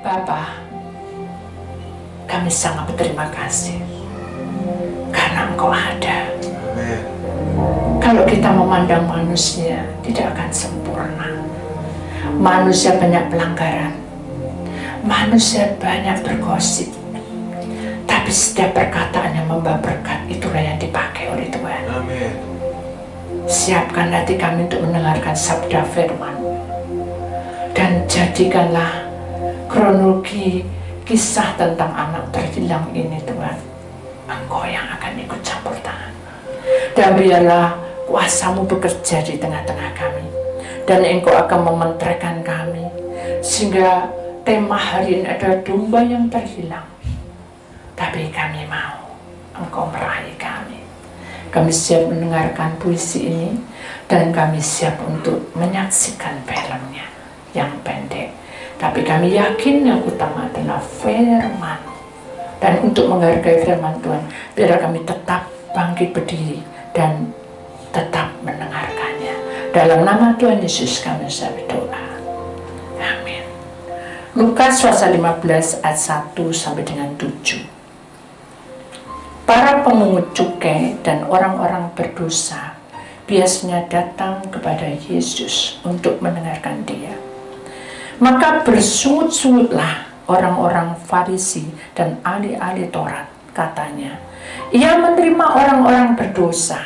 Bapa, kami sangat berterima kasih karena Engkau ada. Kalau kita memandang manusia, tidak akan sempurna. Manusia banyak pelanggaran, manusia banyak bergosip, tapi setiap perkataan yang membawa berkat, itulah yang dipakai oleh Tuhan. Amin. Siapkan hati kami untuk mendengarkan sabda firman, dan jadikanlah kronologi kisah tentang anak terhilang ini, Tuhan, Engkau yang akan ikut campur tangan. Dan biarlah kuasa-Mu bekerja di tengah-tengah kami, dan Engkau akan mementeraikan kami, sehingga tema hari ini adalah domba yang terhilang. Tapi kami mau Engkau meraih kami. Kami siap mendengarkan puisi ini, dan kami siap untuk menyaksikan filmnya yang pendek. Tapi kami yakin yang utama adalah firman. Dan untuk menghargai firman Tuhan, biar kami tetap bangkit berdiri dan tetap mendengarkannya. Dalam nama Tuhan Yesus kami berdoa. Amin. Lukas pasal 15 ayat 1 sampai dengan 7. Para pemungut cukai dan orang-orang berdosa biasanya datang kepada Yesus untuk mendengarkan Dia. Maka bersungut-sungutlah orang-orang Farisi dan ahli-ahli Taurat, katanya, Ia menerima orang-orang berdosa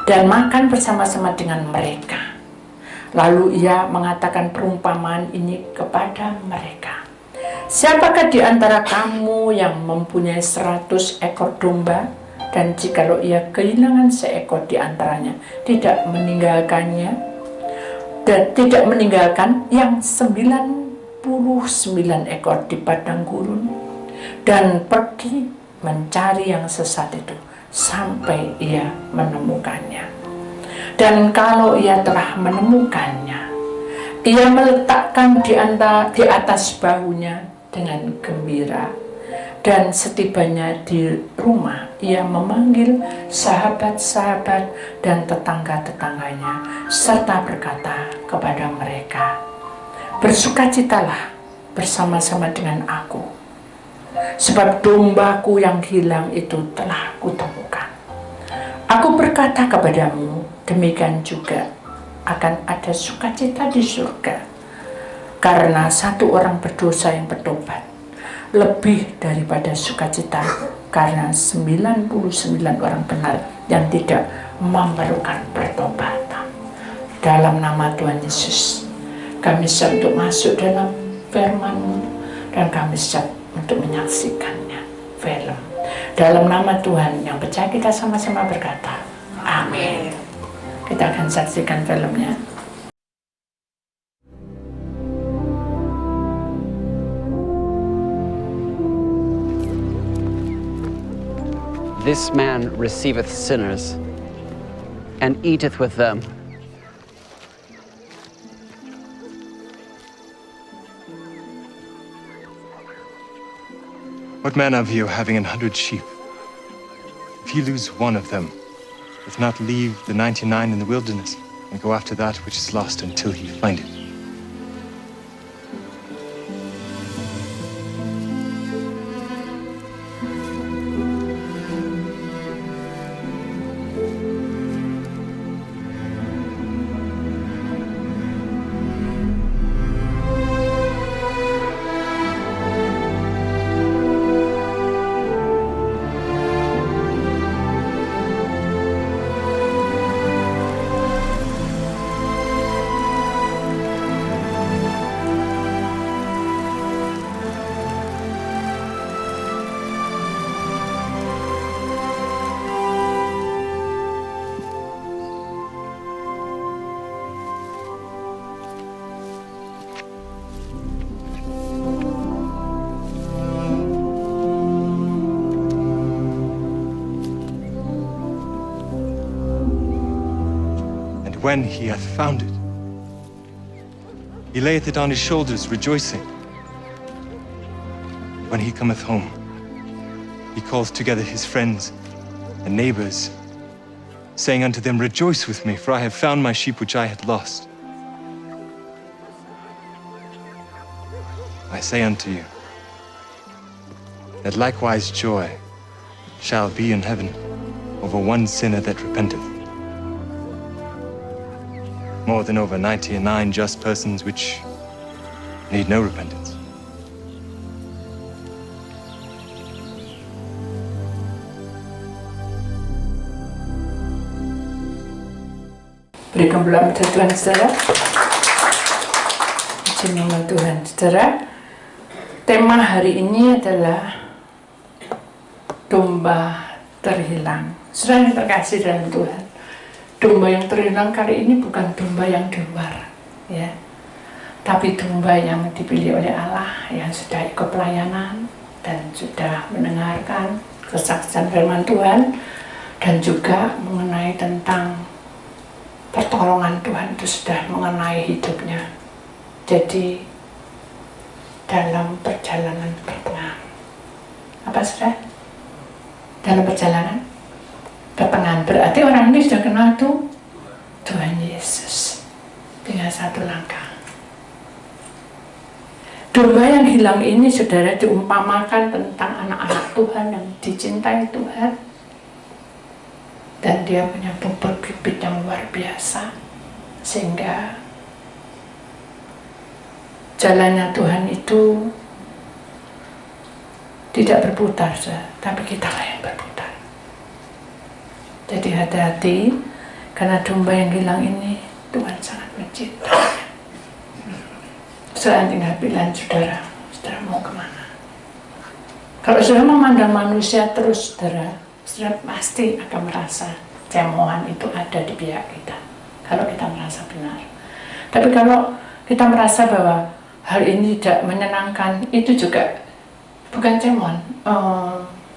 dan makan bersama-sama dengan mereka. Lalu Ia mengatakan perumpamaan ini kepada mereka. Siapakah di antara kamu yang mempunyai 100 ekor domba, dan jikalau ia kehilangan seekor di antaranya, tidak meninggalkannya, dan tidak meninggalkan yang 99 ekor di padang gurun, dan pergi mencari yang sesat itu sampai ia menemukannya. Dan kalau ia telah menemukannya, ia meletakkan di atas bahunya dengan gembira, dan setibanya di rumah ia memanggil sahabat-sahabat dan tetangga-tetangganya serta berkata kepada mereka, bersukacitalah bersama-sama dengan aku, sebab dombaku yang hilang itu telah kutemukan. Aku berkata kepadamu, demikian juga akan ada sukacita di surga karena satu orang berdosa yang bertobat, lebih daripada sukacita karena 99 orang benar yang tidak memerlukan pertobatan. Dalam nama Tuhan Yesus, kami siap untuk masuk dalam firman-Mu, dan kami siap untuk menyaksikannya, film. Dalam nama Tuhan yang percaya, kita sama-sama berkata, amin. Kita akan saksikan filmnya. This man receiveth sinners, and eateth with them. What man of you, having 100 sheep, if he lose one of them, doth not leave the 99 in the wilderness, and go after that which is lost until he find it? When he hath found it, he layeth it on his shoulders, rejoicing. When he cometh home, he calleth together his friends and neighbors, saying unto them, Rejoice with me, for I have found my sheep which I had lost. I I say unto you, that likewise joy shall be in heaven over one sinner that repenteth, more than over 99 just persons which need no repentance. Berikan pula Tuhan, saudara. Puji nama Tuhan, saudara. Tema hari ini adalah domba terhilang. Saudara yang terkasih dalam Tuhan, domba yang terhilang kali ini bukan domba yang di luar, ya, tapi domba yang dipilih oleh Allah, yang sudah ikut pelayanan dan sudah mendengarkan kesaksian firman Tuhan, dan juga mengenai tentang pertolongan Tuhan itu sudah mengenai hidupnya. Jadi dalam perjalanan pertengahan, apa sudah? Dalam perjalanan pertengahan berarti orang ini sudah kenal Tuhan Yesus. Tinggal satu langkah. Domba yang hilang ini, saudara, diumpamakan tentang anak-anak Tuhan yang dicintai Tuhan, dan dia punya bobot bibit yang luar biasa, sehingga jalannya Tuhan itu tidak berputar, tapi kitalah yang berputar. Jadi hati-hati, karena domba yang hilang ini Tuhan sangat mencintainya. Saya tinggal pilihan saudara mau kemana. Kalau saudara memandang manusia terus, saudara pasti akan merasa cemoohan itu ada di pihak kita, kalau kita merasa benar. Tapi kalau kita merasa bahwa hal ini tidak menyenangkan, itu juga bukan cemoohan,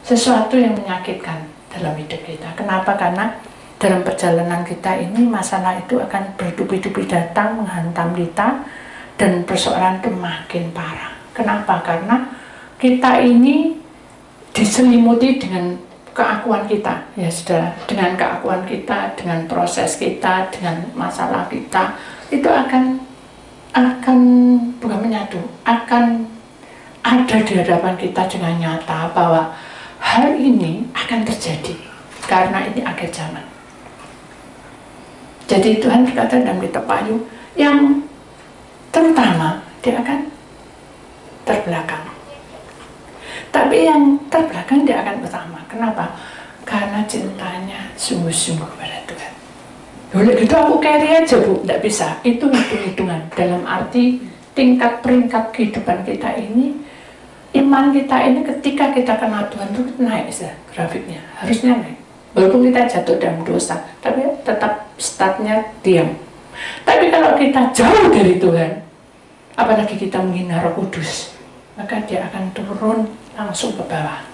sesuatu yang menyakitkan dalam hidup kita. Kenapa? Karena dalam perjalanan kita ini masalah itu akan bertubi-tubi datang menghantam kita, dan persoalan itu makin parah. Kenapa? Karena kita ini diselimuti dengan keakuan kita, ya sudah, dengan keakuan kita, dengan proses kita, dengan masalah kita, itu akan bukan menyatu, akan ada di hadapan kita dengan nyata bahwa hal ini akan terjadi karena ini akhir zaman. Jadi Tuhan berkata dalam kitab Wahyu, yang terutama dia akan terbelakang. Tapi yang terbelakang dia akan pertama. Kenapa? Karena cintanya sungguh-sungguh pada Tuhan. Boleh gitu aku carry aja, Bu? Tidak bisa. Itu hitung-hitungan. Dalam arti tingkat peringkat kehidupan kita ini, iman kita ini ketika kita kenal Tuhan itu naik, grafiknya. Harusnya naik. Walaupun kita jatuh dalam dosa, tapi tetap startnya diam. Tapi kalau kita jauh dari Tuhan, apalagi kita menghina Roh Kudus, maka dia akan turun langsung ke bawah.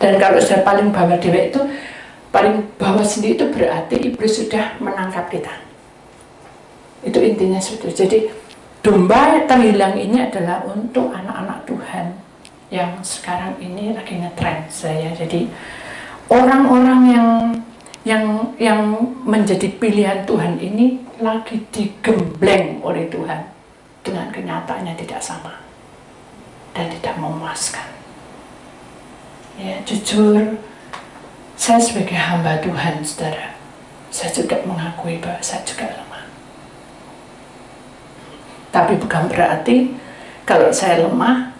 Dan kalau sudah paling bawah dewa itu, paling bawah sendiri, itu berarti iblis sudah menangkap kita. Itu intinya sudah. Jadi domba yang terhilang ini adalah untuk anak-anak Tuhan yang sekarang ini lagi ngetrend saya. Jadi orang-orang yang menjadi pilihan Tuhan ini lagi digembleng oleh Tuhan dengan kenyataannya tidak sama dan tidak memuaskan. Ya, jujur, saya sebagai hamba Tuhan, saudara, saya juga mengakui bahwa saya juga lemah. Tapi bukan berarti kalau saya lemah,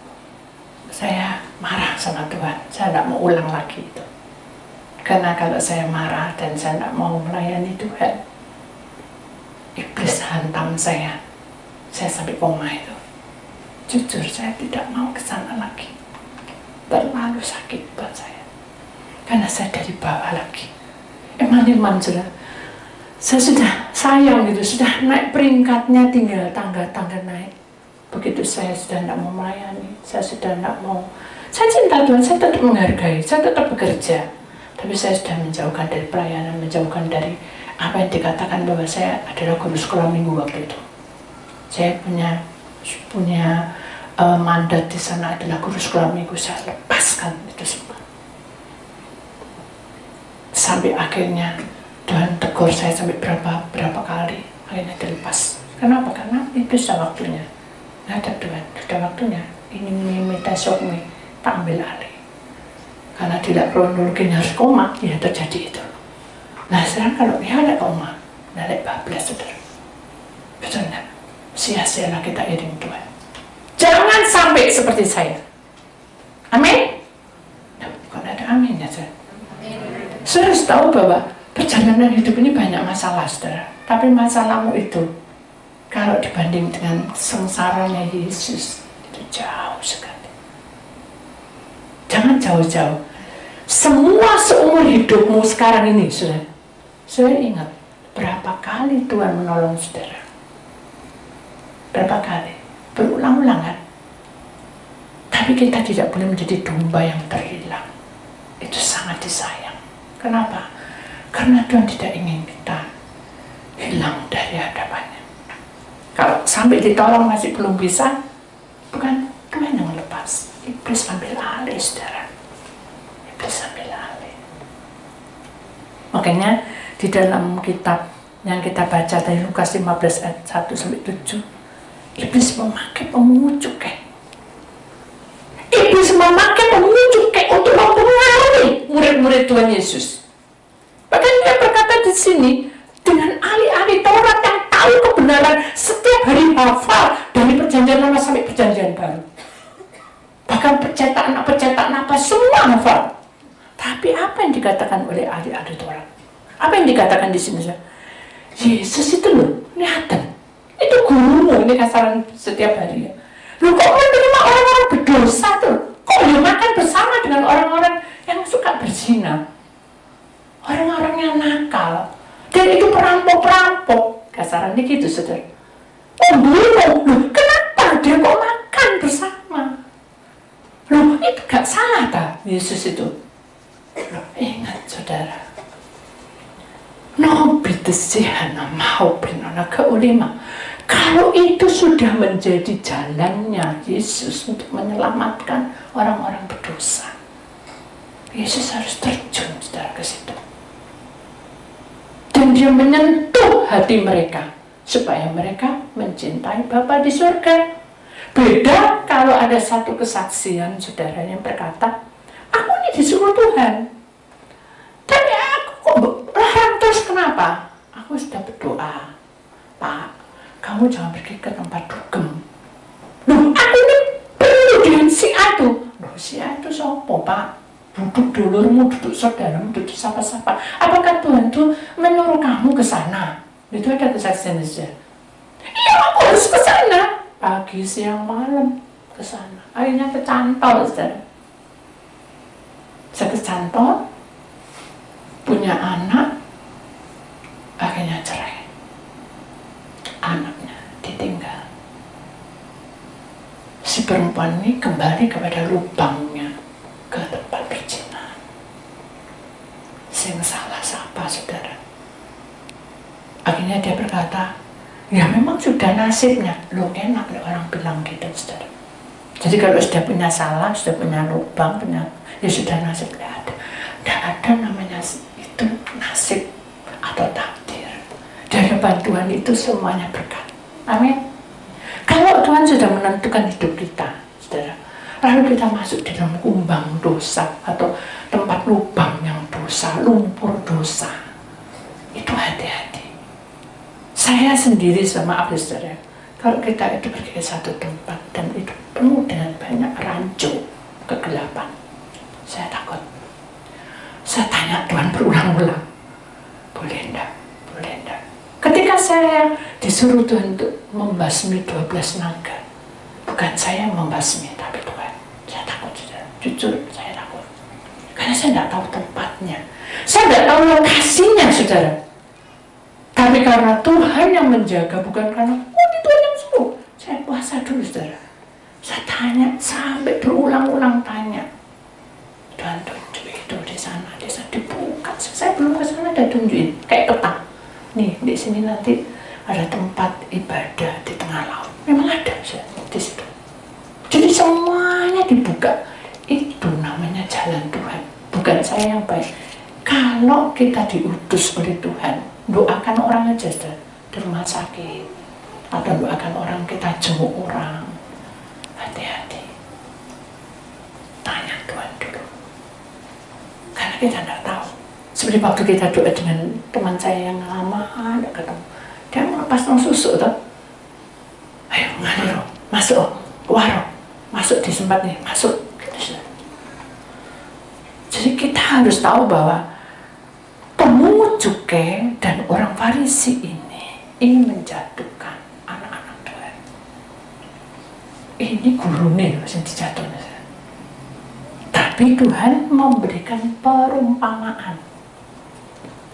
saya marah sama Tuhan. Saya tidak mau ulang lagi itu. Karena kalau saya marah dan saya tidak mau melayani Tuhan, iblis hantam saya sampai koma itu. Jujur, saya tidak mau ke sana lagi. Terlalu sakit buat saya. Karena saya dari bawah lagi. Iman sudah. Saya sudah sayang gitu, sudah naik peringkatnya, tinggal tangga-tangga naik. Begitu saya sudah tidak mau melayani, saya sudah tidak mau. Saya cinta Tuhan, saya tetap menghargai, saya tetap bekerja. Tapi saya sudah menjauhkan dari pelayanan, menjauhkan dari apa yang dikatakan bahwa saya adalah guru sekolah minggu waktu itu. Saya punya mandat di sana adalah guru sekolah minggu, saya lepaskan itu semua. Sampai akhirnya Tuhan tegur saya sampai berapa kali, akhirnya dilepas. Kenapa? Karena itu sudah waktunya. Nggak ada Tuhan, sudah waktunya ini metesok nih, tak ambil alih. Karena tidak kronologi harus koma, ya terjadi itu. Nah sekarang kalau ya ada koma, balik bablas saudara. Betul enggak? Sia-sialah kita iring Tuhan. Jangan sampai seperti saya. Amin? Nah, bukan ada amin ya saudara. Saudara harus tahu bahwa perjalanan hidup ini banyak masalah saudara. Tapi masalahmu itu, kalau dibanding dengan sengsaranya Yesus, itu jauh sekali. Jangan jauh-jauh. Semua seumur hidupmu sekarang ini, saudara. Saya ingat berapa kali Tuhan menolong saudara. Berapa kali, berulang-ulang kan. Tapi kita tidak boleh menjadi domba yang terhilang. Itu sangat disayang. Kenapa? Karena Tuhan tidak ingin kita hilang dari hadapannya. Kalau sampai ditolong masih belum bisa, bukan Tuhan yang lepas. Iblis ambil alih, saudara. Iblis ambil alih. Makanya di dalam kitab yang kita baca dari Lukas 15 ayat 1-7, Iblis memakai pemungut cukai. Iblis memakai pemungut cukai untuk mempengaruhi murid-murid Tuhan Yesus. Bahkan dia berkata di sini, dengan ahli-ahli Taurat yang tahu kebenaran, setiap hari hafal dari perjanjian lama sampai perjanjian baru. Bahkan pencetak napa semua hafal. Tapi apa yang dikatakan oleh ahli-ahli Taurat? Apa yang dikatakan di sini? Yesus itu loh, kelihatan. Itu gurumu, ini kasaran setiap hari ya. Loh kok menerima orang-orang berdosa tuh? Kok dia makan bersama dengan orang-orang yang suka berzina? Orang-orang yang nakal. Dan itu perampok-perampok. Kasarannya gitu, saudara. Oh, loh, kenapa dia kok makan bersama? Loh, itu gak salah tak Yesus itu? Loh, ingat, saudara. Nobitesihana mau benona keulima. Kalau itu sudah menjadi jalannya Yesus untuk menyelamatkan orang-orang berdosa, Yesus harus terjun, saudara, ke situ. Dan dia menyentuh hati mereka supaya mereka mencintai Bapa di surga. Beda kalau ada satu kesaksian saudara yang berkata, aku ini disuruh Tuhan, tapi aku kok larang terus, kenapa? Aku sudah berdoa, Pak, kamu jangan pergi ke tempat dugem. Loh, aku ini perlu dengan si A itu. Loh, si A itu siapa, Pak? Duduk dulurmu, duduk saudaramu, duduk sapa-sapa. Apakah Tuhan itu menyuruh kamu ke sana? Itu ada kesaksian saja. Iya, aku harus ke sana. Pagi, siang, malam ke sana. Akhirnya kecantol, saudara. Saya kecantol, punya anak, akhirnya cerai. Anaknya ditinggal. Si perempuan ini kembali kepada lubangnya, ke tempat perzinahan. Sing salah siapa, saudara? Akhirnya dia berkata, ya memang sudah nasibnya. Loh, enak orang bilang gitu, saudara. Jadi kalau sudah punya salah, sudah punya lubang, ya sudah nasib, tidak ada. Tidak ada namanya itu nasib atau takdir. Di hadapan Tuhan itu semuanya berkat. Amin. Kalau Tuhan sudah menentukan hidup kita, saudara, lalu kita masuk di dalam kumbang dosa atau tempat lubang yang dosa, lumpur dosa, itu hati-hati. Saya sendiri sama Abis, saudara, kalau kita itu pergi ke satu tempat dan itu penuh dengan banyak rancu, kegelapan, saya takut. Saya tanya Tuhan berulang-ulang, boleh enggak? Boleh enggak? Ketika saya disuruh Tuhan untuk membasmi 12 naga, bukan saya yang membasmi, tapi Tuhan. Saya takut, saudara. Jujur, saya takut. Karena saya tidak tahu tempatnya. Saya tidak tahu lokasinya, saudara. Tapi karena Tuhan yang menjaga, bukan karena ini Tuhan yang suruh. Saya puasa dulu, saudara. Saya tanya, sampai berulang-ulang tanya. Tuhan tunjuk itu di sana dibuka. Saya belum ke sana, ada tunjukin. Kayak ketak. Nih, di sini nanti ada tempat ibadah di tengah laut. Memang ada, saudara, di situ. Jadi semuanya dibuka. Itu namanya jalan Tuhan. Bukan saya yang baik. Kalau kita diutus oleh Tuhan, doakan orang aja, saudara, di rumah sakit, atau doakan orang, kita jenguk orang. Hati-hati. kita tidak tahu. Seperti waktu kita doa dengan teman saya yang lama, tidak ketemu. Dia mau pasang susu tuh. Ayo ngalir, masuk ke warung, masuk di tempat nih, masuk. Jadi kita harus tahu bahwa pemungut cukai dan orang Farisi ini ingin menjatuhkan anak-anak Tuhan. Ini gurunya yang dijatuhkan. Tapi Tuhan memberikan perumpamaan.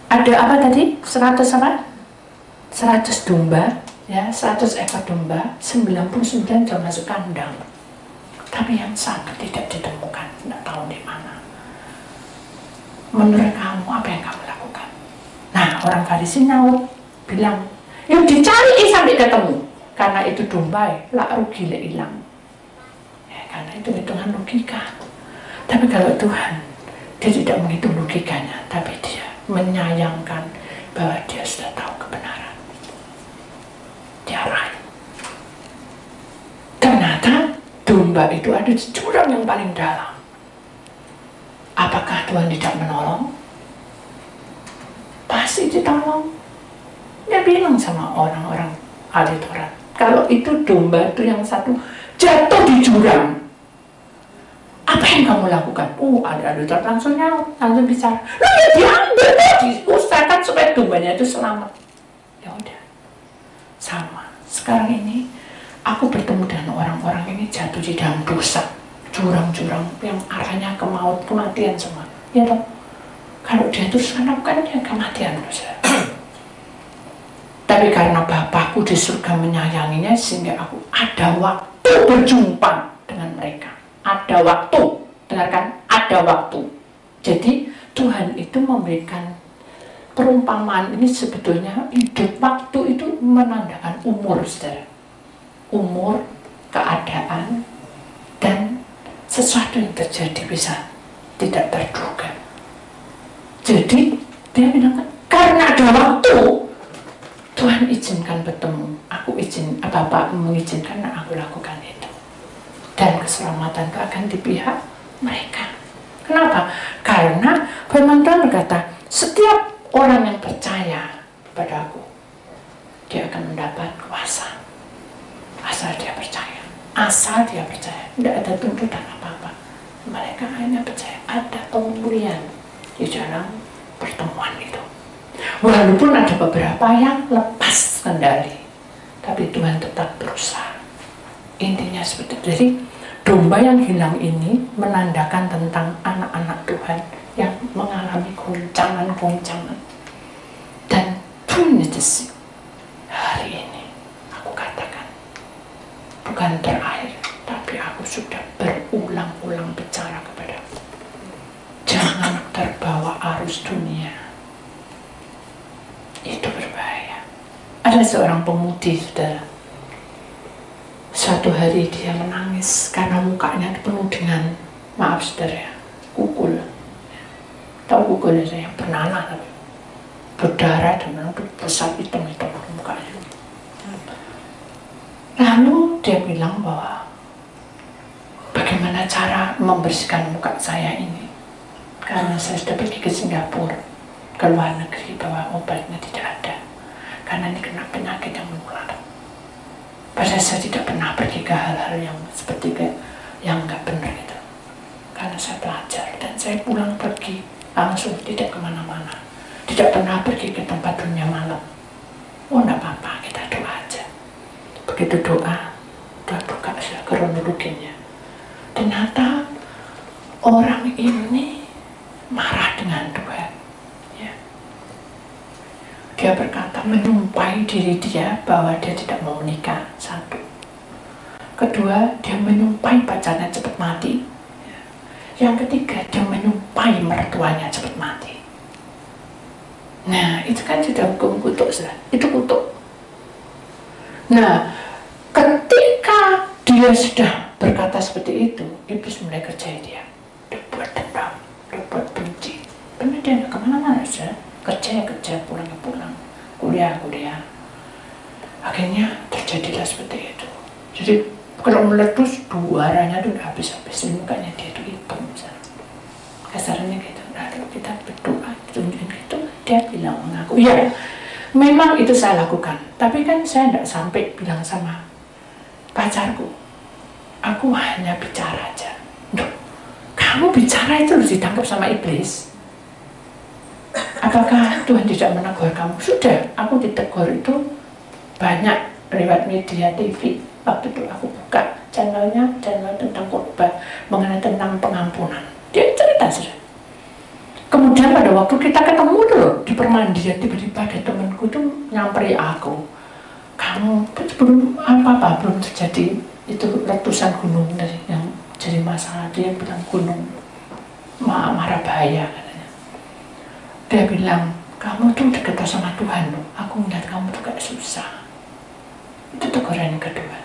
Ada apa tadi? 100 apa? 100 domba, ya, 100 ekor domba, 99 sudah masuk kandang. Tapi yang satu tidak ditemukan, tidak tahu di mana. Menurut kamu apa yang kamu lakukan? Nah, orang Farisi nyaut, bilang, yuk dicari sampai ketemu. Karena itu domba, lah rugi lah hilang. Ya, karena itu hitungan logika. Tapi kalau Tuhan, dia tidak menghitung logikanya, tapi dia menyayangkan bahwa dia sudah tahu kebenaran. Dia raih. Ternyata domba itu ada di jurang yang paling dalam. Apakah Tuhan tidak menolong? Pasti ditolong. Dia bilang sama orang-orang ahli Taurat, kalau itu domba itu yang satu jatuh di jurang, apa yang kamu lakukan? Ada Taurat langsung nyaut, langsung bicara. Loh ya diambil, diusahakan supaya dombanya itu selamat. Ya udah, sama. Sekarang ini aku bertemu dengan orang-orang ini jatuh di dalam dosa, jurang-jurang yang arahnya ke maut, kematian semua. Ya toh? Kalau dia terus melakukan dia kematian dosa. Tapi karena Bapakku di surga menyayanginya, sehingga aku ada waktu berjumpa dengan mereka. Ada waktu, dengarkan, ada waktu. Jadi Tuhan itu memberikan perumpamaan ini sebetulnya hidup waktu itu menandakan umur, saudara. Umur, keadaan, dan sesuatu yang terjadi bisa tidak terduga. Jadi dia bilang, karena ada waktu, Tuhan izinkan bertemu. Aku izin, Bapak mengizinkan, aku lakukan itu. Dan keselamatan itu akan di pihak mereka. Kenapa? Karena firman Tuhan berkata, setiap orang yang percaya kepada aku, dia akan mendapat kuasa. Asal dia percaya. Asal dia percaya. Tidak ada tuntutan apa-apa. Mereka hanya percaya ada pemulihan di dalam pertemuan itu. Walaupun ada beberapa yang lepas kendali, tapi Tuhan tetap berusaha. Intinya seperti itu. Jadi domba yang hilang ini menandakan tentang anak-anak Tuhan yang mengalami goncangan-goncangan. Dan Tuhan hari ini aku katakan bukan terakhir, tapi aku sudah berulang-ulang bicara kepadamu. Jangan terbawa arus dunia. Itu berbahaya. Ada seorang pemudi, saudara. Suatu hari dia menangis karena mukanya penuh dengan, maaf saudara, kukul. Tahu kukul itu yang bernanah, berdarah dan besar hitam-hitam mukanya. Lalu dia bilang bahwa bagaimana cara membersihkan muka saya ini, karena saya sudah pergi ke Singapura, ke luar negeri, bahwa obatnya tidak ada karena ini kena penyakit yang menular. Padahal saya tidak pernah pergi ke hal-hal yang seperti yang nggak benar itu, karena saya belajar dan saya pulang pergi langsung, tidak kemana-mana, tidak pernah pergi ke tempat dunia malam. Nggak apa-apa, kita doa aja. Begitu doa, udah buka kronologinya. Ternyata orang ini marah dengan Tuhan. Dia berkata, menyumpahi diri dia bahwa dia tidak mau menikah. Satu. Kedua, dia menyumpahi pacarnya cepat mati. Yang ketiga, dia menyumpahi mertuanya cepat mati. Nah, itu kan sudah hukum kutuk, sudah. Itu kutuk. Nah, ketika dia sudah berkata seperti itu, iblis mulai kerja dia. Dia buat dendam, dia buat benci. Benar dia nggak kemana-mana, saja. Kerja, pulang, kuliah. Akhirnya terjadilah seperti itu. Jadi kalau meletus, duaranya itu udah habis-habis, mukanya dia itu hitam, kasarnya gitu, udah kalau kita berdoa tunjukin gitu, dia bilang mengaku, ya memang itu saya lakukan, tapi kan saya tidak sampai bilang sama pacarku, aku hanya bicara aja. Duh, kamu bicara itu harus ditangkap sama iblis. Apakah Tuhan tidak menegur kamu? Sudah, aku ditegur itu banyak lewat media TV. Waktu itu aku buka channelnya, channel tentang khotbah mengenai tentang pengampunan. Dia cerita sudah. Kemudian pada waktu kita ketemu tuh di permandian, tiba-tiba ada temanku tuh nyamperi aku. Kamu belum apa-apa, belum terjadi itu letusan gunung yang jadi masalah. Dia bilang gunung Marabaya katanya. Dia bilang, kamu tuh dekat sama Tuhan loh. Aku melihat kamu tuh gak susah. Itu teguran yang kedua.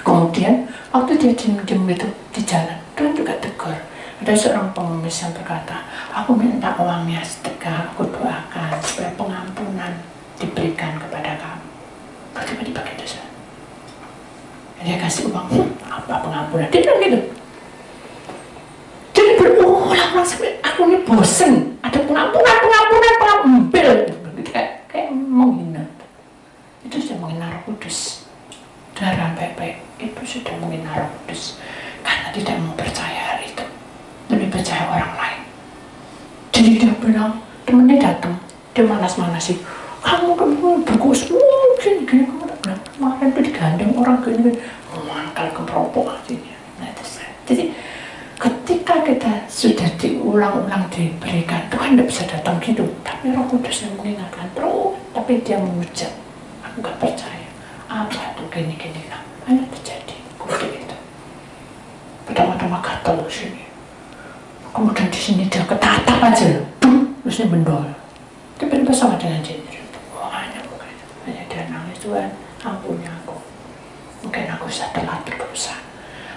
Kemudian waktu dia diem-diem itu di jalan, Tuhan juga tegur. Ada seorang pengemis yang berkata, aku minta uangnya sedekah, aku doakan supaya pengampunan diberikan kepada kamu. Tiba-tiba gitu saja. Dia kasih uang, apa pengampunan? Dia bilang gitu. Jadi berulang-ulang sampai aku ini bosen. Ada pengampunan, kayak menghina. Itu sudah menghina Roh Kudus. Darah baik-baik itu sudah menghina Roh Kudus karena tidak mau percaya hari itu, lebih percaya orang lain. Jadi dia bilang, temennya datang, dia manas-manasi, kamu bagus, gini kamu tak bilang kemarin tuh digandeng orang gini, mangkal kemeropok artinya. Nah, jadi ketika kita sudah diulang-ulang diberikan, Tuhan tidak bisa datang gitu, tapi Roh Kudus yang mengingatkan terus, tapi dia mengucap, aku gak percaya, apa tuh gini-gini, nah, hanya terjadi, kudu itu. Pertama-tama gatal loh sini, kemudian di sini dia ketatap aja loh, terus dia mendol, tiba-tiba sama dengan jin, hanya dia nangis, Tuhan, ampuni aku, mungkin aku sudah telat berdosa.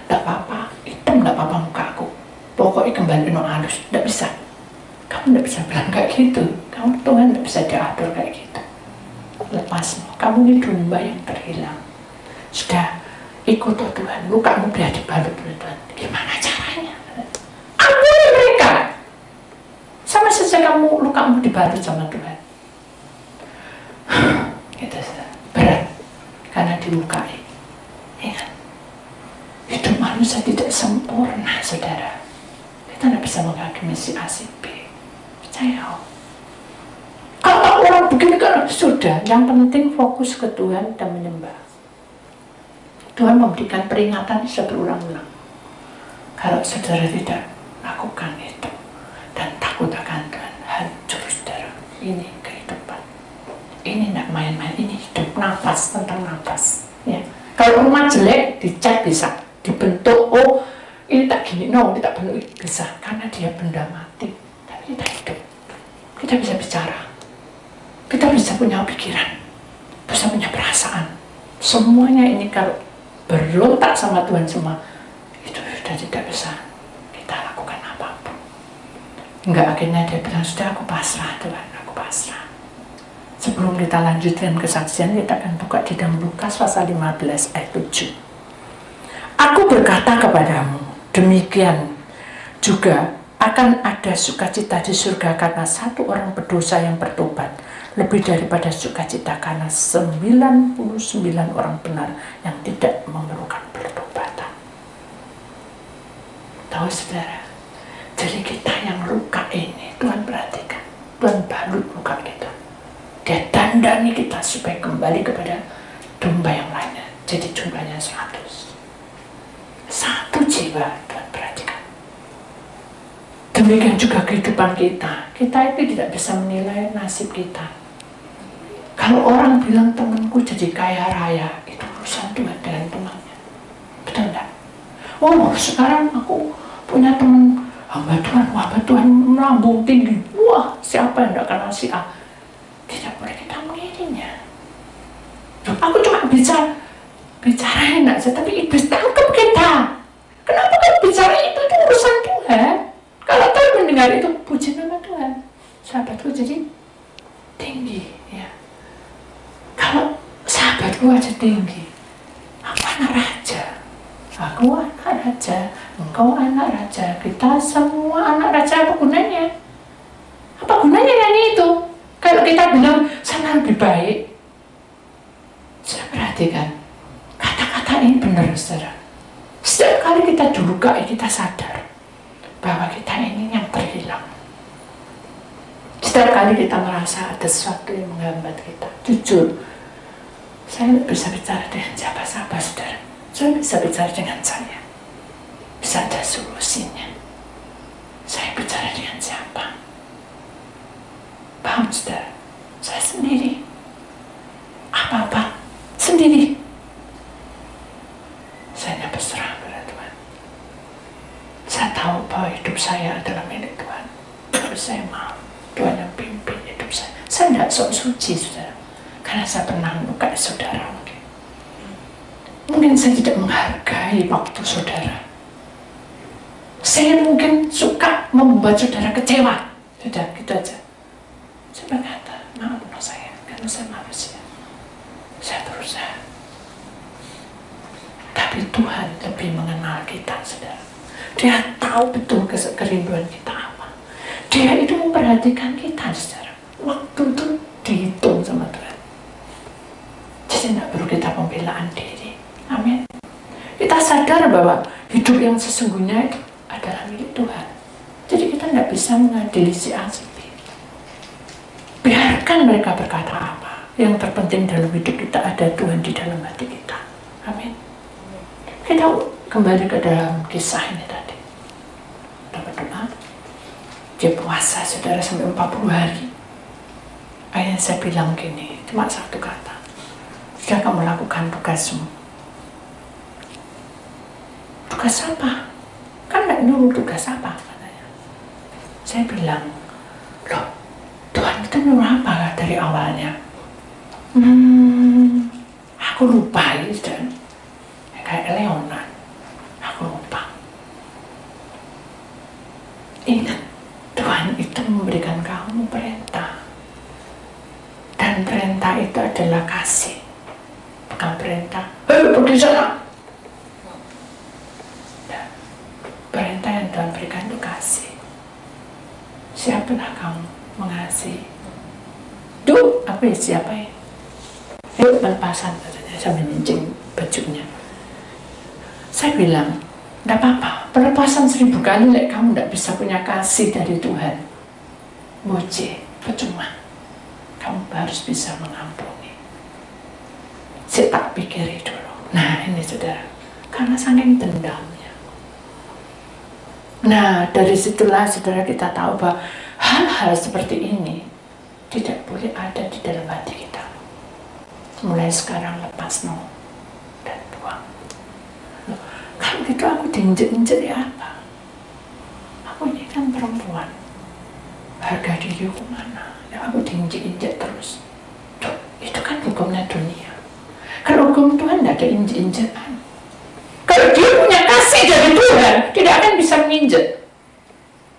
Tidak apa-apa, hitam tidak apa-apa muka aku. Pokoknya kembali no halus, tidak bisa. Kamu tidak bisa bilang kayak gitu. Kamu Tuhan tidak bisa diatur kayak gitu. Lepas, kamu ini domba yang terhilang. Sudah ikut Tuhan, lukamu biar dibalut oleh Tuhan. Gimana caranya? Ampuni mereka. Sama saja kamu lukamu dibalut sama Tuhan. Itu berat karena dilukai. Ingat. Hidup manusia tidak sempurna, saudara. Kita tidak bisa menghakimi si A, si B. Percaya. Kalau orang begini kan sudah, yang penting fokus ke Tuhan dan menyembah. Tuhan memberikan peringatan sudah berulang-ulang. Kalau saudara tidak lakukan itu dan takut akan Tuhan, hancur saudara. Ini kehidupan. Ini tidak main-main, ini hidup, nafas, tentang nafas. Ya. Kalau rumah jelek, dicek bisa. Dibentuk, oh ini tak gini, no, ini tak bentuk, bisa, karena dia benda mati, tapi kita hidup, kita bisa bicara, kita bisa punya pikiran, bisa punya perasaan, semuanya ini kalau berontak sama Tuhan semua, itu sudah tidak bisa kita lakukan apapun. Enggak, akhirnya dia bilang, sudah aku pasrah Tuhan, aku pasrah. Sebelum kita lanjutkan kesaksian, kita akan buka di dalam Lukas pasal 15 ayat 7. Aku berkata kepadamu, demikian juga akan ada sukacita di surga karena satu orang berdosa yang bertobat, lebih daripada sukacita karena 99 orang benar yang tidak memerlukan pertobatan. Tahu saudara, jadi kita yang luka ini, Tuhan perhatikan, Tuhan balut luka kita. Dia dandani kita supaya kembali kepada domba yang lainnya, jadi jumlahnya 100. Satu jiwa, Tuhan perhatikan. Demikian juga kehidupan kita. Kita itu tidak bisa menilai nasib kita. Kalau orang bilang temanku jadi kaya raya, itu urusan Tuhan dengan temannya. Betul enggak? Oh, sekarang aku punya teman hamba Tuhan melambung tinggi. Wah, siapa yang tidak kenal si A? Tidak boleh kita mengiringnya. Aku cuma bicara enak saja, tapi iblis tangkap kita. Kenapa kan bicara itu urusan Tuhan? Kalau Tuhan mendengar itu, puji nama Tuhan. Sahabatku jadi tinggi, ya. Kalau sahabatku aja tinggi, aku anak raja. Aku anak raja, engkau anak raja, kita semua anak raja. Apa gunanya? Apa gunanya nyanyi itu? Kalau kita bilang sana lebih baik. Saya perhatikan, kata-kata ini benar, saudara. Setiap kali kita dukai, kita sadar bahwa kita ini yang terhilang. Setiap kali kita merasa ada sesuatu yang menghambat kita, jujur, saya tidak bisa bicara dengan siapa-siapa, saudara. Saya bisa bicara dengan saya. Bisa ada solusinya. Saya bicara dengan siapa? Paham, saudara? Saya sendiri. Apa-apa sendiri. Saya berserah pada Tuhan. Saya tahu bahwa hidup saya adalah milik Tuhan. Kalau saya mau, Tuhan yang pimpin hidup saya. Saya tidak sok suci, saudara. Karena saya pernah melukai saudara mungkin. Mungkin saya tidak menghargai waktu saudara. Saya mungkin suka membuat saudara kecewa. Sudah, gitu aja. Saya berkata, maaf saya, karena saya manusia. Saya berusaha. Tapi Tuhan lebih mengenal kita, saudara. Dia tahu betul kerinduan kita apa. Dia itu memperhatikan kita, saudara. Waktu itu dihitung sama Tuhan. Jadi tidak perlu kita pembelaan diri. Amin. Kita sadar bahwa hidup yang sesungguhnya itu adalah milik Tuhan. Jadi kita tidak bisa mengadili si A si B. Biarkan mereka berkata apa. Yang terpenting dalam hidup kita ada Tuhan di dalam hati kita. Amin. Kita kembali ke dalam kisah ini tadi. Kita berdoa. Dia puasa, saudara, sampai 40 hari. Akhirnya saya bilang gini, cuma satu kata. Sudah kamu lakukan tugasmu. Tugas apa? Kan nggak nyuruh tugas apa katanya. Saya bilang, loh, Tuhan itu nyuruh apa dari awalnya? Aku lupa ya, dan kayak Leonan, aku lupa. Ingat, Tuhan itu memberikan kamu perintah, dan perintah itu adalah kasih, bukan perintah, pergi sana. Perintah yang Tuhan berikan itu kasih. Siaplah kamu mengasihi. Duh, apa ya, siapa ya? Yuk pelepasan, katanya, sambil nyincing bajunya. Saya bilang, tidak apa-apa, pelepasan 1000 kali, kamu tidak bisa punya kasih dari Tuhan. Moje, percuma. Kamu harus bisa mengampuni. Saya tak pikiri dulu. Nah ini saudara, karena saking dendamnya. Nah dari situlah saudara kita tahu bahwa hal-hal seperti ini tidak boleh ada di dalam hati kita. Mulai sekarang lepas dan buang. Kalau gitu aku diinjek-injek ya apa? Aku ini kan perempuan. Harga diriku mana? Ya aku diinjek-injek terus. Tuh, itu kan hukumnya dunia. Kalau hukum Tuhan tidak ada injek-injekan. Kalau dia punya kasih dari Tuhan, tidak akan bisa menginjek.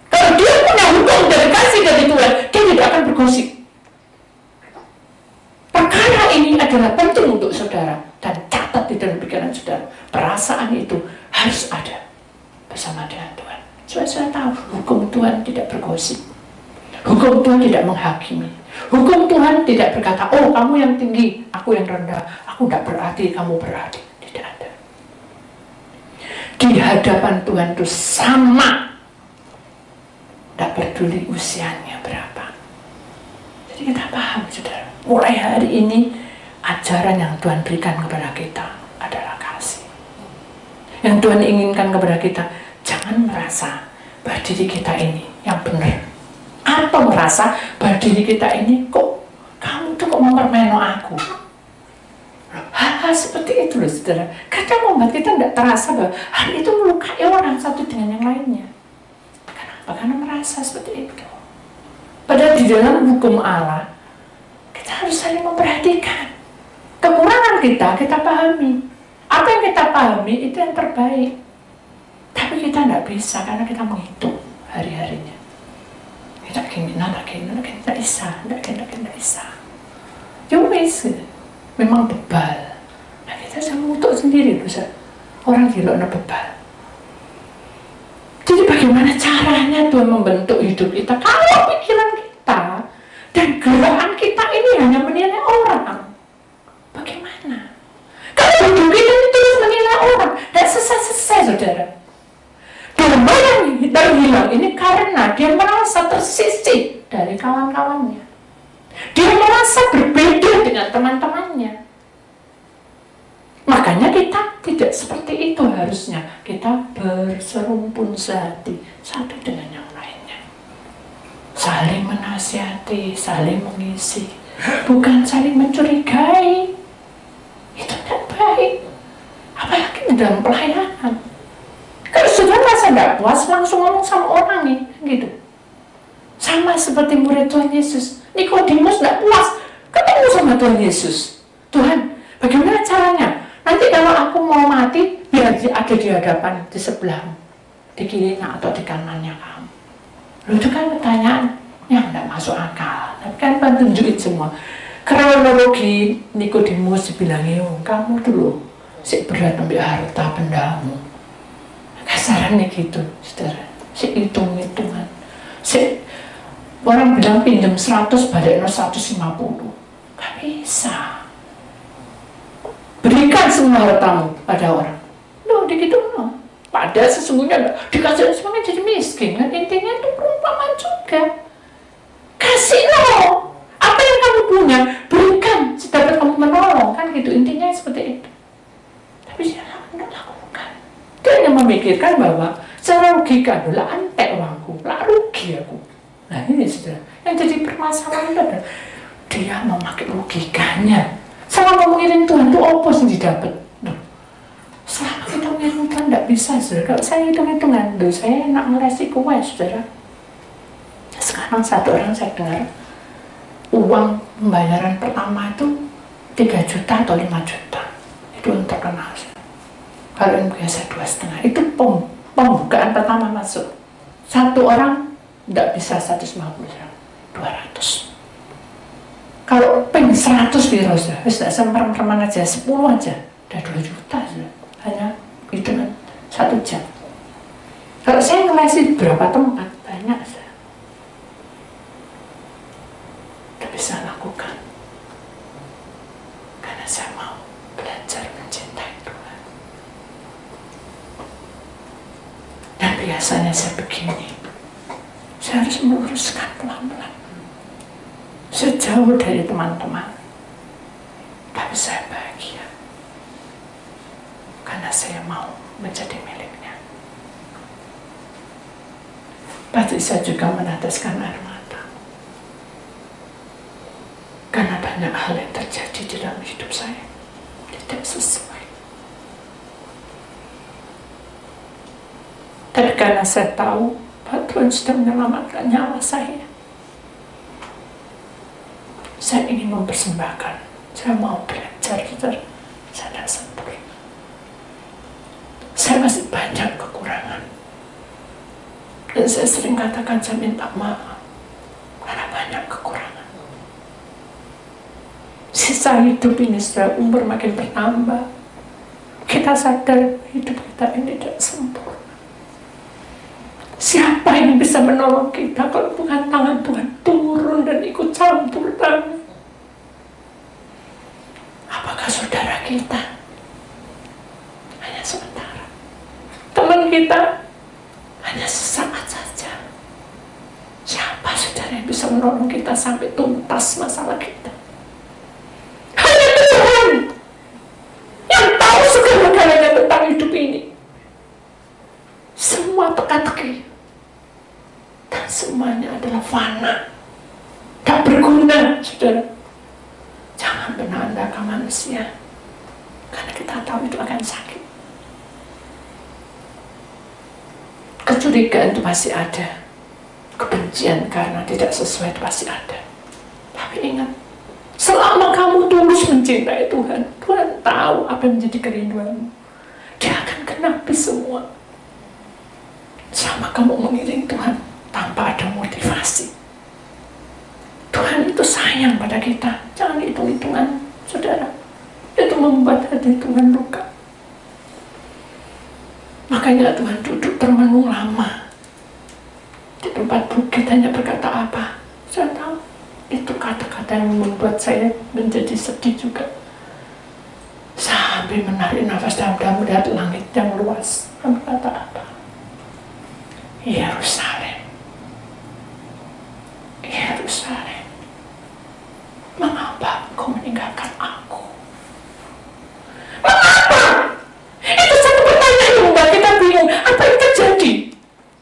Kalau dia punya hukum dari kasih dari Tuhan, dia tidak akan bergosip. Perkara ini adalah penting untuk saudara dan catat di dalam pikiran saudara. Perasaan itu harus ada bersama dengan Tuhan. Supaya saya tahu hukum Tuhan tidak bergosip. Hukum Tuhan tidak menghakimi. Hukum Tuhan tidak berkata, oh kamu yang tinggi, aku yang rendah. Aku tidak berarti, kamu berarti. Tidak ada. Di hadapan Tuhan itu sama. Tidak peduli usianya berapa. Jadi kita paham, saudara. Mulai hari ini, ajaran yang Tuhan berikan kepada kita adalah kasih. Yang Tuhan inginkan kepada kita, jangan merasa bahwa diri kita ini yang benar. Atau merasa bahwa diri kita ini, kok kamu tuh kok mempermainkan aku. Hal-hal seperti itu loh saudara. Kadang membuat kita tidak terasa bahwa hal itu melukai orang satu dengan yang lainnya. Kenapa? Karena merasa seperti itu. Padahal di dalam hukum Allah, kita harus saling memperhatikan. Kekurangan kita pahami. Apa yang kita pahami itu yang terbaik. Tapi kita tidak bisa karena kita menghitung hari-harinya. Kita tidak bisa. Yowis, memang bebal. Nah kita bisa mengutuk sendiri, bisa. Orang gila bebal. Bagaimana caranya Tuhan membentuk hidup kita? Kalau pikiran kita dan gerakan kita ini hanya menilai orang, bagaimana? Kalau hidup kita ini terus menilai orang, dan selesai, saudara. Domba yang terhilang ini karena dia merasa tersisih dari kawan-kawannya. Dia merasa berbeda dengan teman-temannya. Makanya kita tidak seperti itu harusnya. Kita berserumpun sehati satu dengan yang lainnya. Saling menasihati, saling mengisi. Bukan saling mencurigai. Itu tidak baik. Apalagi dalam pelayanan. Kalau sudah merasa tidak puas, langsung ngomong sama orang nih. Gitu. Sama seperti murid Tuhan Yesus. Nikodemus tidak puas. Ketemu sama Tuhan Yesus. Tuhan, bagaimana caranya? Nanti kalau aku mau mati, biar ada di hadapan, di sebelahmu, di kirinya atau di kanannya kamu. Lalu itu kan pertanyaan yang tidak masuk akal. Tapi kan tunjukin semua. Kronologi Nikodemus dibilangin, oh, kamu dulu si berat ambil harta bendamu. Kasarannya gitu, saudara. Si hitung-hitungan. Si orang bilang pinjam 100, balik 150. Gak bisa. Berikan semua hartamu pada orang. Loh, begitu no. Padahal sesungguhnya dikasih semuanya jadi miskin. Kan intinya itu perumpamaan juga. Kasih loh. Apa yang kamu punya, berikan sedapat kamu menolong. Kan gitu, intinya seperti itu. Tapi dia tidak lakukan. Dia hanya memikirkan bahwa secara logika adalah antek uangku, lah rugi aku. Nah ini sudah. Yang jadi permasalahan adalah dia memakai logikanya. Selama mengiring Tuhan itu apa sih didapat? Selama kita mengiring Tuhan tidak bisa, saudara. Kalau saya hitung-hitungan, saya enak ngelesi kue, saudara. Sekarang satu orang saya dengar uang pembayaran pertama itu 3 juta atau 5 juta. Itu yang terkenal. Kalau yang biasa 2,5, itu pembukaan pertama masuk. Satu orang tidak bisa 150, 200. Kalau peng 100 biro sudah, tidak semper-semper aja, 10 aja, udah 2 juta sudah. Hanya hitungan 1 jam. Kalau saya ngelesi berapa tempat, banyak sudah. Tidak bisa lakukan. Karena saya mau belajar mencintai Tuhan. Dan biasanya saya begini, saya harus meluruskan pelan-pelan. Sejauh dari teman-teman, tapi saya bahagia karena saya mau menjadi miliknya. Pasti saya juga meneteskan air mata karena banyak hal yang terjadi di dalam hidup saya tidak sesuai. Tapi karena saya tahu bahwa Tuhan sudah menyelamatkan nyawa saya ingin mempersembahkan. Saya mau belajar, saudara. Saya tidak sempurna. Saya masih banyak kekurangan. Dan saya sering katakan saya minta maaf karena banyak kekurangan. Sisa hidup ini setelah umur makin bertambah, kita sadar hidup kita ini tidak sempurna. Siapa yang bisa menolong kita kalau bukan tangan Tuhan turun dan ikut campur tangan? Apakah saudara kita hanya sementara? Teman kita hanya sesaat saja. Siapa saudara yang bisa menolong kita sampai tuntas masalah kita? Hanya Tuhan yang tahu segala-galanya tentang hidup ini. Semua teka-teki dan semuanya adalah fana, tak berguna, saudara. Jangan menandalkan manusia, karena kita tahu itu akan sakit. Kecurigaan itu pasti ada, kebencian karena tidak sesuai itu pasti ada. Tapi ingat, selama kamu tulus mencintai Tuhan, Tuhan tahu apa yang menjadi kerinduanmu. Dia akan genapi semua. Selama kamu mengiring Tuhan tanpa ada motivasi, Tuhan itu sayang pada kita. Jangan hitung-hitungan, saudara. Itu membuat hati Tuhan luka. Makanya Tuhan duduk termenung lama tempat bukit hanya berkata apa? Saya tahu. Itu kata-kata yang membuat saya menjadi sedih juga. Sampai menarik nafas dalam-dalam melihat langit yang luas. Dan berkata apa? Yerusalem. Yerusalem. Mengapa kau meninggalkan aku? Mengapa? Itu satu pertanyaan yang membuat kita bingung. Apa yang terjadi?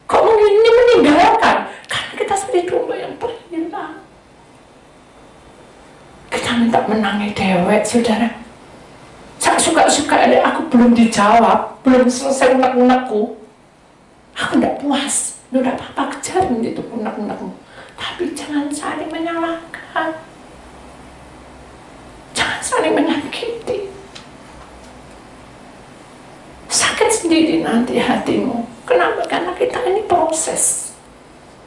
Kok ini meninggalkan? Karena kita seperti domba yang terhilang. Kita minta menangi dewek, saudara. Saya suka-suka ada aku belum dijawab, belum selesai unek-unekku. Aku tidak puas. Tidak apa-apa, kejar itu unek-unekmu. Tapi jangan saling menyalahkan. Jangan saling menyakiti. Sakit sendiri nanti hatimu. Kenapa? Karena kita ini proses.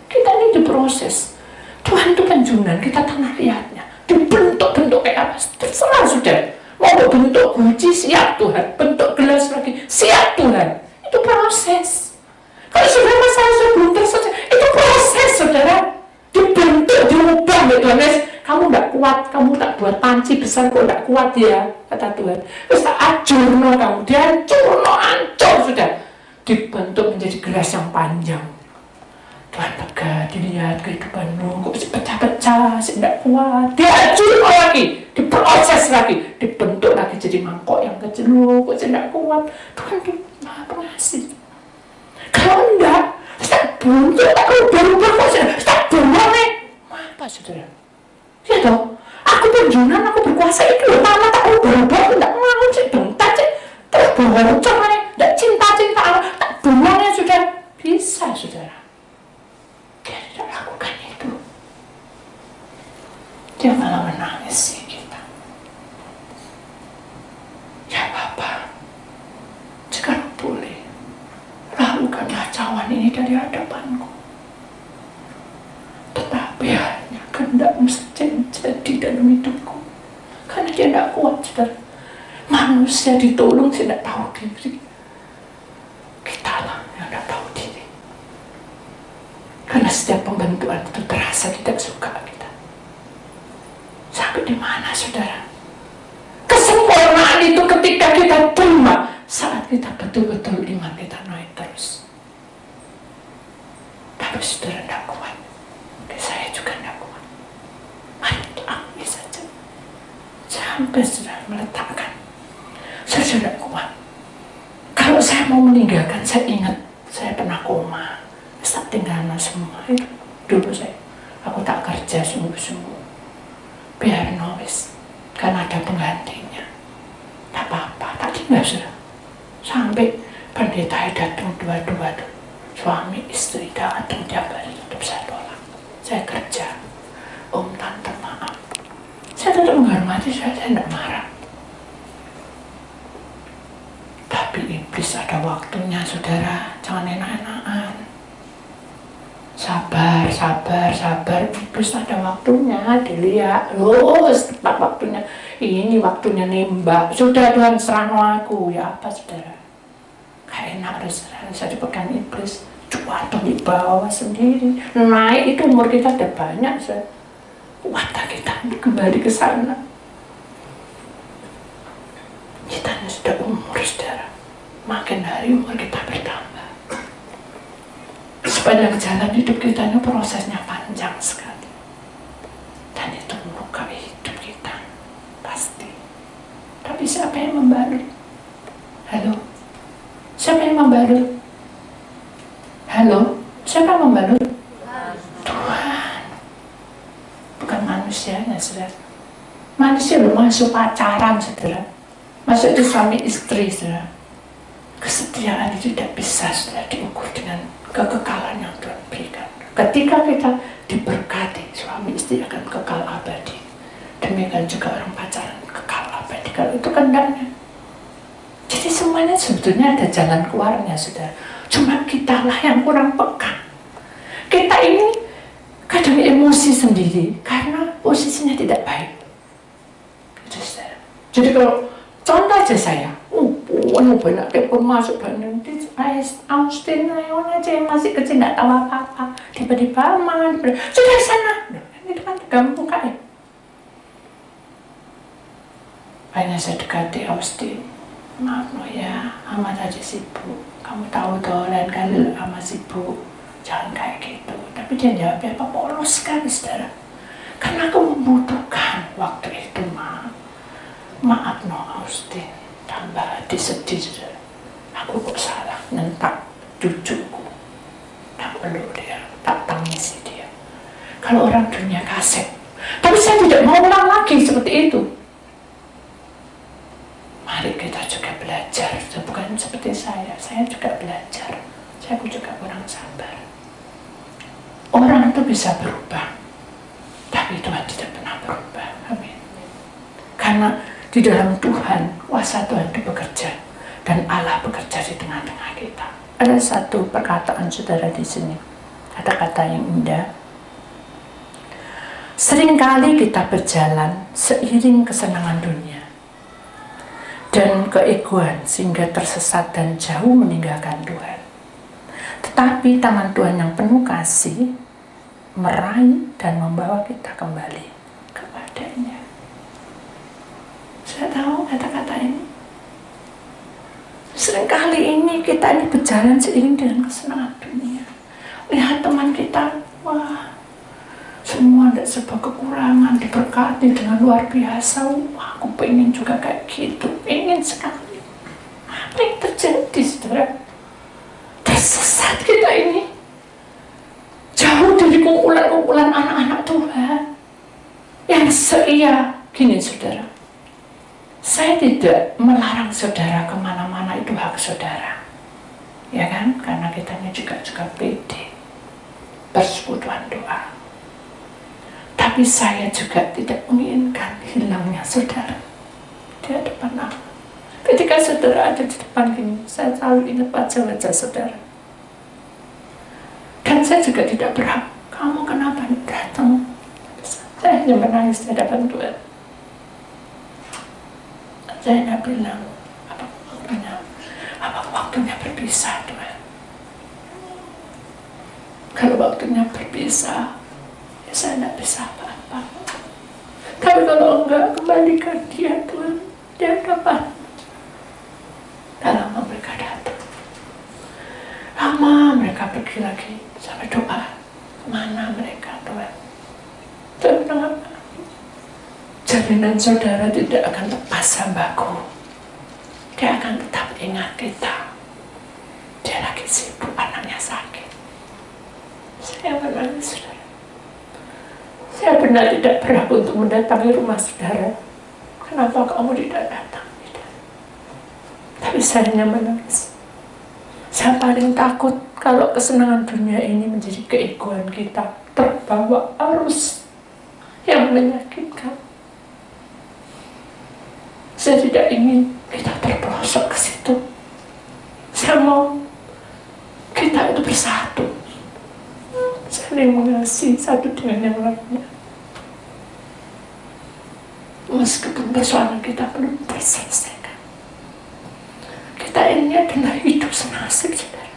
Kita ini diproses. Tuhan itu penjunan, kita tanah liatnya. Dibentuk-bentuk kayak apa? Terserah sudah. Mau bentuk guci, siap Tuhan. Bentuk gelas lagi, siap Tuhan. Itu proses. Kalau sudah masalah sudah belum terselesai, itu proses, saudara. Dibentuk, diubah, ya Tuhan. Kamu tidak kuat, kamu tak buat panci besar, kok tidak kuat ya, kata Tuhan. Terus tak acurno kamu, dihancurno, hancur sudah. Dibentuk menjadi gelas yang panjang. Tuhan lega, dilihat kehidupanmu, kok bisa pecah-pecah, tidak kuat. Dihancurno lagi, diproses lagi, dibentuk lagi jadi mangkok yang kecil, kok tidak kuat. Tuhan itu Maha Pengasih. Kalau enggak, tak buntu, tak berubah-ubah kok sudah, tak buang apa saudara? Ya toh, aku penjunan, aku berkuasa itu loh, mama tak berubah, aku tidak mau, cik bentar, cik terbonceng, tidak cinta-cinta, tak buangnya sudah bisa saudara. Dia tidak lakukan itu. Dia malah menangisi kita. Ya Bapa, sekarang boleh lakukanlah cawan ini dari hadapanku. Tetapi hanya kehendak-Mu saja yang jadi dalam hidupku. Karena dia tidak kuat, saudara. Manusia ditolong, dia tidak tahu diri. Kita lah yang tidak tahu diri. Karena setiap pembentukan itu terasa tidak suka kita. Sampai di mana, saudara? Kesempurnaan itu ketika kita terima, saat kita betul-betul iman kita naik terus. Tapi saudara tidak kuat. Saya juga tidak kuat. Mari kita akui saja. Sampai saudara meletakkan. Saya sudah kuat. Kalau saya mau meninggalkan, saya ingat saya pernah koma. Saya tinggalkan semua itu. Dulu aku tak kerja sungguh-sungguh. Biar nulis. Karena ada penggantinya. Tak apa-apa. Tak tinggal sudah. Sampai pendeta datang dua-dua tuh. Suami istri datang tiap hari tetap saya tolak. Saya kerja. Om, tante, maaf. Saya tetap menghormati, saya tidak marah. Tapi iblis ada waktunya, saudara. Jangan enak-enakan. Sabar, sabar, sabar. Iblis ada waktunya, dilihat. Oh, tepat waktunya. Ini waktunya nembak. Sudah Tuhan serahno aku. Ya apa, saudara? Gak enak, saya dipegang iblis. Jatuh di bawah sendiri. Naik itu umur kita ada banyak, saya. Kuatkah kita kembali ke sana? Kita sudah umur, saudara. Makin hari umur kita bertambah. Sepanjang jalan hidup kita ini prosesnya panjang sekali. Dan itu melukai hidup kita. Pasti. Tapi siapa yang membalut? Halo? Siapa yang membalut? Halo? Siapa yang membalut? Tuhan. Bukan manusianya, saudara. Manusia belum masuk pacaran, saudara. Masuk itu suami istri, saudara. Kesetiaan itu tidak bisa, saudara, diukur dengan kekekalan yang Tuhan berikan. Ketika kita diberkati, suami istri akan kekal abadi. Demikian juga orang pacaran kekal abadi. Kalau itu kehendaknya. Jadi semuanya sebetulnya ada jalan keluarnya, saudara. Cuma kitalah yang kurang peka. Kita ini kadang emosi sendiri karena posisinya tidak baik. Gitu, saudara. Jadi kalau contoh aja saya, banyak telepon masuk banyak di Austin, Leon aja yang masih kecil nggak tahu apa-apa, tiba-tiba aman, sudah sana, ini kan gampang kak. Akhirnya saya dekati Austin, maaf no ya, Ama tadi sibuk, kamu tahu toh lain kali Ama sibuk, jangan kayak gitu. Tapi dia jawabnya apa, polos sekali saudara, karena aku membutuhkan waktu itu maaf no Austin, tambah hati sedih saudara, aku kok salah nentak cucuku, tak perlu dia, tak tangisi dia. Kalau orang dunia kasih, tapi saya tidak mau ulang lagi seperti itu. Mari kita juga belajar, bukan seperti saya juga belajar, saya juga kurang sabar. Orang itu bisa berubah, tapi Tuhan tidak pernah berubah, amin. Karena di dalam Tuhan, kuasa Tuhan itu bekerja, dan Allah bekerja di tengah-tengah kita. Ada satu perkataan saudara di sini, kata-kata yang indah. Seringkali kita berjalan seiring kesenangan dunia dan keegoan sehingga tersesat dan jauh meninggalkan Tuhan. Tetapi tangan Tuhan yang penuh kasih meraih dan membawa kita kembali kepadanya. Saya tahu kata-kata ini. Seringkali ini kita ini berjalan seiring dengan kesenangan dunia. Lihat teman kita, wah, semua tidak serba kekurangan, diberkati dengan luar biasa. Wah, aku pengen juga kayak gitu, pengen sekali. Apa yang terjadi, saudara? Tersesat kita ini, jauh dari kumpulan-kumpulan anak-anak Tuhan yang seia. Gini, saudara, saya tidak melarang saudara kemana-mana, itu hak saudara, ya kan? Karena kita ini juga pede persekutuan doa. Tapi saya juga tidak menginginkan hilangnya saudara di hadapan Allah. Ketika saudara ada di depan ini, saya selalu ingat wajah-wajah saudara. Dan saya juga tidak berhak, kamu kenapa datang? Saya hanya menangis di hadapan Tuhan. Saya hanya bilang, apa waktunya berpisah Tuhan? Kalau waktunya berpisah, saya tidak bisa apa-apa. Tapi kalau enggak, kembalikan dia Tuhan. Dia dapat. Tak lama mereka datang. Lama mereka pergi lagi. Sampai doa. Mana mereka Tuhan? Saya bilang apa? Jaminan saudara tidak akan lepas hambaku. Dia akan tetap ingat kita. Dia lagi sibuk, anaknya sakit. Saya menangis saudara. Saya benar tidak berhak untuk mendatangi rumah saudara. Kenapa kamu tidak datang? Tidak. Tapi saya hanya menangis. Saya paling takut kalau kesenangan dunia ini menjadi keegoan kita, terbawa arus yang menyakitkan. Saya tidak ingin kita terperosok ke situ. Saya mau kita itu bersatu, saling mengasihi satu dengan yang lainnya. Meskipun persoalan kita belum terselesaikan, kita ini adalah hidup senasib, saudara.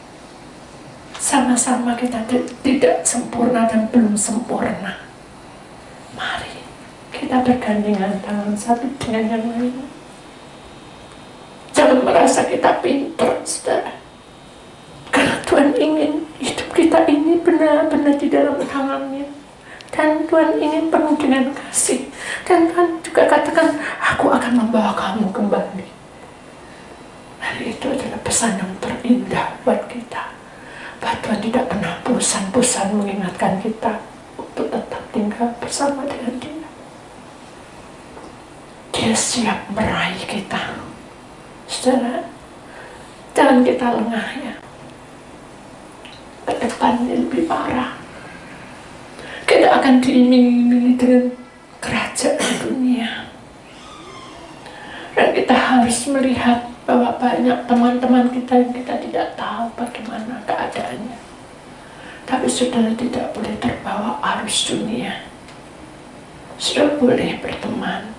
Sama-sama kita tidak sempurna dan belum sempurna. Mari kita bergandengan tangan satu dengan yang lainnya. Jangan merasa kita pintar, saudara. Karena Tuhan ingin hidup kita ini benar-benar di dalam tangannya. Dan Tuhan ingin penuh dengan kasih. Dan Tuhan juga katakan, aku akan membawa kamu kembali. Dan itu adalah pesan yang terindah buat kita. Bahwa Tuhan tidak pernah bosan-bosan mengingatkan kita untuk tetap tinggal bersama dengan Dia. Dia siap meraih kita. Saudara, jangan kita lengah ya. Ke depan lebih parah. Kita akan diiming-imingi dengan kerajaan dunia. Dan kita harus melihat bahwa banyak teman-teman kita yang kita tidak tahu bagaimana keadaannya. Tapi saudara tidak boleh terbawa arus dunia. Saudara boleh berteman,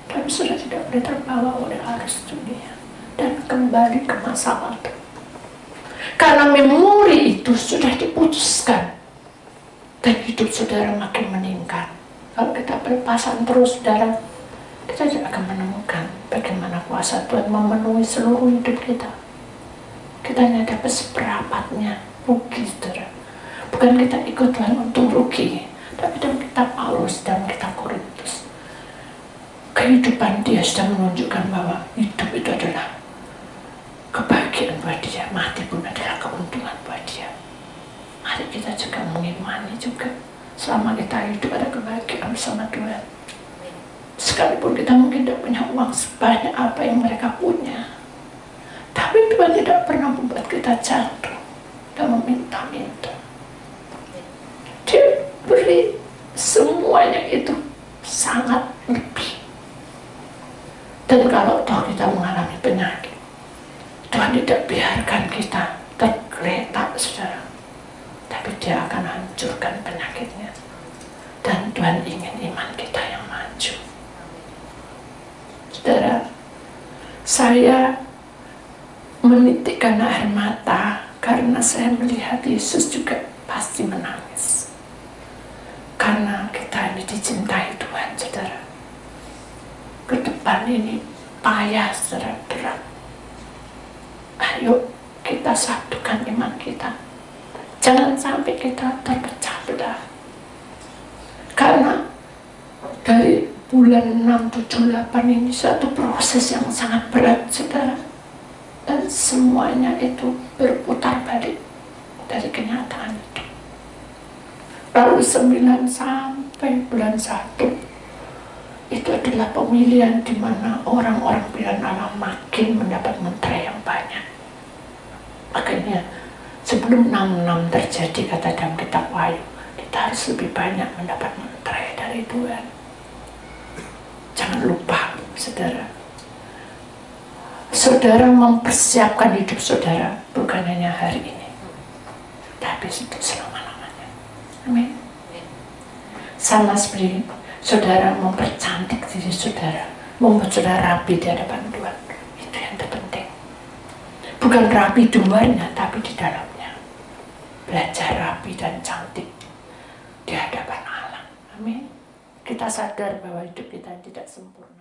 tapi saudara tidak boleh terbawa oleh arus dunia dan kembali ke masa lalu. Karena memori itu sudah diputuskan dan hidup saudara makin meningkat. Kalau kita berpasan terus, saudara, kita juga akan menemukan bagaimana kuasa Tuhan memenuhi seluruh hidup kita. Kita hanya dapat seperempatnya rugi, saudara. Bukan kita ikut Tuhan untuk rugi, tapi dalam kitab Paulus, dalam kitab Korintus, kehidupan dia sudah menunjukkan bahwa hidup itu adalah kebahagiaan buat dia, mati pun adalah keuntungan buat dia. Mari kita juga mengimani juga, selama kita hidup ada kebahagiaan bersama Tuhan. Sekalipun kita mungkin tidak punya uang sebanyak apa yang mereka punya, tapi Tuhan tidak pernah membuat kita jatuh dan meminta-minta. Dia beri semuanya itu sangat lebih. Dan kalau toh kita mengalami penyakit, Tuhan tidak biarkan kita tergeletak, saudara, tapi dia akan hancurkan penyakitnya. Dan Tuhan ingin iman kita yang maju. Saudara, saya menitikkan air mata karena saya melihat Yesus juga pasti menangis. Karena kita ini dicintai Tuhan, saudara. Ke depan ini payah, saudara, berat. Ayo kita satukan iman kita. Jangan sampai kita terpecah belah. Karena dari bulan 6, 7, 8 ini satu proses yang sangat berat, saudara. Dan semuanya itu berputar balik dari kenyataan itu. Lalu 9 sampai bulan 1 itu adalah pemilihan di mana orang-orang pilihan Allah makin mendapat menteri yang banyak. Makanya sebelum 66 terjadi, kata dalam kitab Wahyu, kita harus lebih banyak mendapat menteri dari Tuhan. Jangan lupa, saudara. Saudara mempersiapkan hidup saudara bukan hanya hari ini, tapi untuk selama-lamanya. Amin. Sama seperti saudara mempercantik diri saudara, membuat saudara rapi di hadapan Tuhan. Itu yang terpenting. Bukan rapi di luarnya, tapi di dalamnya. Belajar rapi dan cantik di hadapan Allah. Amin. Kita sadar bahwa hidup kita tidak sempurna.